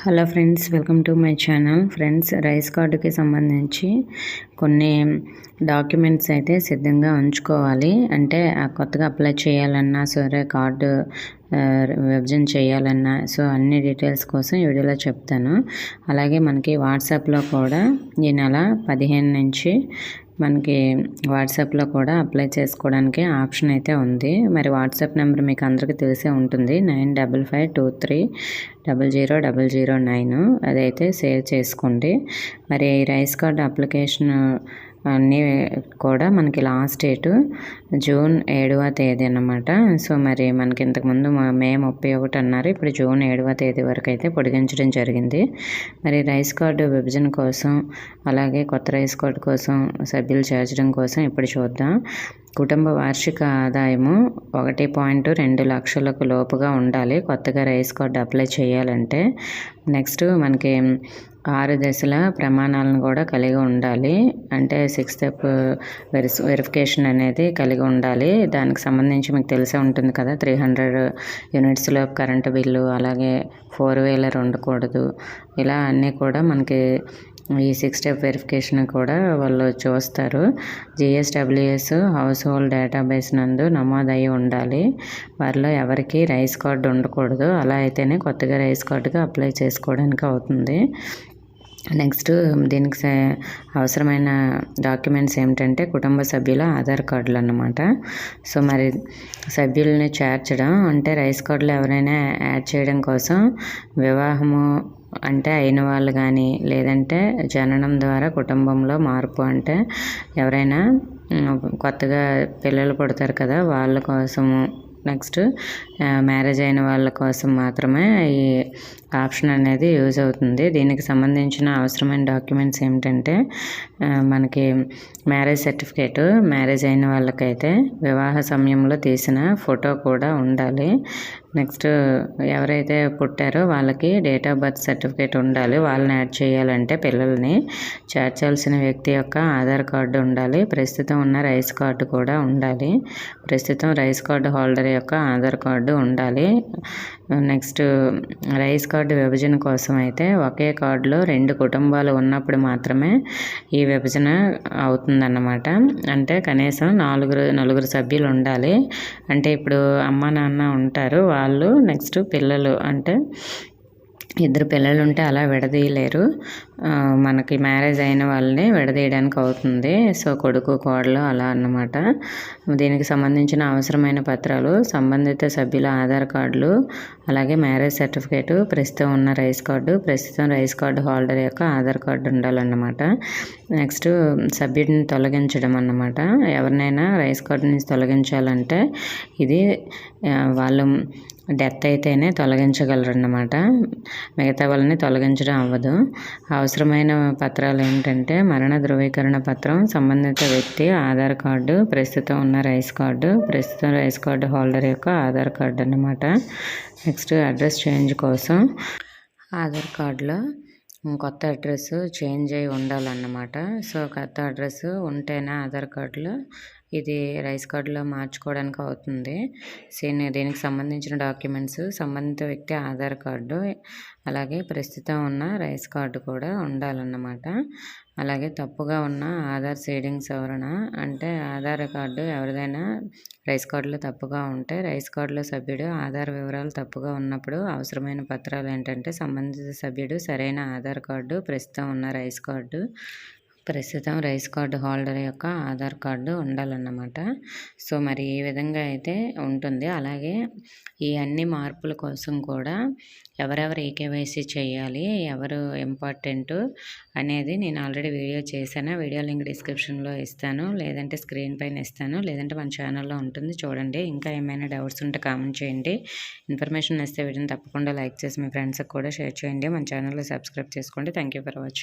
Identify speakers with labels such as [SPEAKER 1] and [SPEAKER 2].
[SPEAKER 1] Hello friends, welcome to my channel. Friends, rice కార్డుకి సంబంధించి కొన్ని డాక్యుమెంట్స్ అయితే సిద్ధంగా ఉంచుకోవాలి. అంటే కొత్తగా అప్లై చేయాలన్నా సరే, కార్డు విభజన చేయాలన్నా అన్ని డీటెయిల్స్ కోసం ఈ వీడియోలో చెప్తాను. అలాగే మనకి వాట్సాప్లో కూడా ఈ నెల 15 నుంచి మనకి వాట్సాప్లో కూడా అప్లై చేసుకోవడానికి ఆప్షన్ అయితే ఉంది. మరి వాట్సాప్ నెంబర్ మీకు అందరికీ తెలిసే ఉంటుంది, 9552300009. అదైతే సేవ్ చేసుకోండి. మరి రైస్ కార్డు అప్లికేషన్ అన్నీ కూడా మనకి లాస్ట్ డేటు జూన్ 7వ తేదీ అన్నమాట. మరి మనకి ఇంతకుముందు మే 31 అన్నారు, ఇప్పుడు జూన్ 7వ తేదీ వరకు అయితే పొడిగించడం జరిగింది. మరి రైస్ కార్డు విభజన కోసం, అలాగే కొత్త రైస్ కార్డు కోసం సభ్యులు చేర్చడం కోసం ఇప్పుడు చూద్దాం. కుటుంబ వార్షిక ఆదాయము 1.2 లక్షలకు లోపుగా ఉండాలి కొత్తగా రైస్ కార్డు అప్లై చేయాలంటే. నెక్స్ట్ మనకి 6 దశల ప్రమాణాలను కూడా కలిగి ఉండాలి. అంటే 6 స్టెప్ వెరిఫికేషన్ అనేది కలిగి ఉండాలి. దానికి సంబంధించి మీకు తెలిసే ఉంటుంది కదా, 300 యూనిట్స్లో కరెంటు బిల్లు, అలాగే 4 వీలర్ ఉండకూడదు. ఇలా అన్నీ కూడా మనకి ఈ 6 స్టెప్ వెరిఫికేషన్ కూడా వాళ్ళు చూస్తారు. GSWS హౌస్ హోల్డ్ డేటాబేస్ నందు నమోదయ్యి ఉండాలి. వారిలో ఎవరికి రైస్ కార్డు ఉండకూడదు. అలా అయితేనే కొత్తగా రైస్ కార్డుగా అప్లై చేసుకోవడానికి అవుతుంది. నెక్స్ట్ దీనికి అవసరమైన డాక్యుమెంట్స్ ఏమిటంటే కుటుంబ సభ్యుల ఆధార్ కార్డులు అన్నమాట. మరి సభ్యుల్ని చేర్చడం అంటే రైస్ కార్డులో ఎవరైనా యాడ్ చేయడం కోసం వివాహము అంటే అయిన వాళ్ళు కానీ, లేదంటే జననం ద్వారా కుటుంబంలో మార్పు అంటే ఎవరైనా కొత్తగా పిల్లలు పుడతారు కదా, వాళ్ళ కోసము. నెక్స్ట్ మ్యారేజ్ అయిన వాళ్ళ కోసం మాత్రమే ఈ ఆప్షన్ అనేది యూజ్ అవుతుంది. దీనికి సంబంధించిన అవసరమైన డాక్యుమెంట్స్ ఏమిటంటే మనకి మ్యారేజ్ సర్టిఫికేట్, మ్యారేజ్ అయిన వాళ్ళకైతే వివాహ సమయంలో తీసిన ఫోటో కూడా ఉండాలి. నెక్స్ట్ ఎవరైతే పుట్టారో వాళ్ళకి డేట్ ఆఫ్ బర్త్ సర్టిఫికేట్ ఉండాలి. వాళ్ళని యాడ్ చేయాలంటే పిల్లల్ని చేర్చాల్సిన వ్యక్తి యొక్క ఆధార్ కార్డు ఉండాలి. ప్రస్తుతం ఉన్న రైస్ కార్డు కూడా ఉండాలి. ప్రస్తుతం రైస్ కార్డు హోల్డర్ యొక్క ఆధార్ కార్డు ఉండాలి. నెక్స్ట్ రైస్ కార్డు విభజన కోసం అయితే ఒకే కార్డులో 2 కుటుంబాలు ఉన్నప్పుడు మాత్రమే ఈ విభజన అవుతుందన్నమాట. అంటే కనీసం నలుగురు సభ్యులు ఉండాలి. అంటే ఇప్పుడు అమ్మ నాన్న ఉంటారు, వాళ్ళు నెక్స్ట్ పిల్లలు, అంటే 2 పిల్లలు ఉంటే అలా విడదీయలేరు. మనకి మ్యారేజ్ అయిన వాళ్ళని విడదీయడానికి అవుతుంది. కొడుకు కోడలు అలా అన్నమాట. దీనికి సంబంధించిన అవసరమైన పత్రాలు సంబంధిత సభ్యుల ఆధార్ కార్డులు, అలాగే మ్యారేజ్ సర్టిఫికేటు, ప్రస్తుతం ఉన్న రైస్ కార్డు, ప్రస్తుతం రైస్ కార్డు హోల్డర్ యొక్క ఆధార్ కార్డు ఉండాలన్నమాట. నెక్స్ట్ సభ్యుడిని తొలగించడం అన్నమాట. ఎవరినైనా రైస్ కార్డు నుంచి తొలగించాలంటే ఇది వాళ్ళు డెత్ అయితేనే తొలగించగలరన్నమాట. మిగతా వాళ్ళని తొలగించడం అవ్వదు. అవసరమైన పత్రాలు ఏంటంటే మరణ ధృవీకరణ పత్రం, సంబంధిత వ్యక్తి ఆధార్ కార్డు, ప్రస్తుతం ఉన్న రైస్ కార్డు, ప్రస్తుతం రైస్ కార్డు హోల్డర్ యొక్క ఆధార్ కార్డు అన్నమాట. నెక్స్ట్ అడ్రస్ చేంజ్ కోసం ఆధార్ కార్డులో కొత్త అడ్రస్ చేంజ్ అయి ఉండాలన్నమాట. కొత్త అడ్రస్ ఉంటేనే ఆధార్ కార్డులో ఇది రైస్ కార్డులో మార్చుకోవడానికి అవుతుంది. దీనికి సంబంధించిన డాక్యుమెంట్స్ సంబంధిత వ్యక్తి ఆధార్ కార్డు, అలాగే ప్రస్తుతం ఉన్న రైస్ కార్డు కూడా ఉండాలన్నమాట. అలాగే తప్పుగా ఉన్న ఆధార్ సీడింగ్ సవరణ, అంటే ఆధార్ కార్డు ఎవరిదైనా రైస్ కార్డులో తప్పుగా ఉంటే, రైస్ కార్డులో సభ్యుడు ఆధార్ వివరాలు తప్పుగా ఉన్నప్పుడు అవసరమైన పత్రాలు ఏంటంటే సంబంధిత సభ్యుడు సరైన ఆధార్ కార్డు, ప్రస్తుతం ఉన్న రైస్ కార్డు, ప్రస్తుతం రైస్ కార్డు హోల్డర్ యొక్క ఆధార్ కార్డు ఉండాలన్నమాట. మరి ఈ విధంగా అయితే ఉంటుంది. అలాగే ఈ అన్ని మార్పుల కోసం కూడా ఎవరెవరు ఈకేవైసీ చేయాలి, ఎవరు ఇంపార్టెంట్ అనేది నేను ఆల్రెడీ వీడియో చేశాను. వీడియో లింక్ డిస్క్రిప్షన్లో ఇస్తాను, లేదంటే స్క్రీన్ పైన ఇస్తాను, లేదంటే మన ఛానల్లో ఉంటుంది, చూడండి. ఇంకా ఏమైనా డౌట్స్ ఉంటే కామెంట్ చేయండి. ఇన్ఫర్మేషన్ ఇస్తే వీడియోని తప్పకుండా లైక్ చేసి మీ ఫ్రెండ్స్కి కూడా షేర్ చేయండి. మన ఛానల్లో సబ్స్క్రైబ్ చేసుకోండి. Thank you for watching.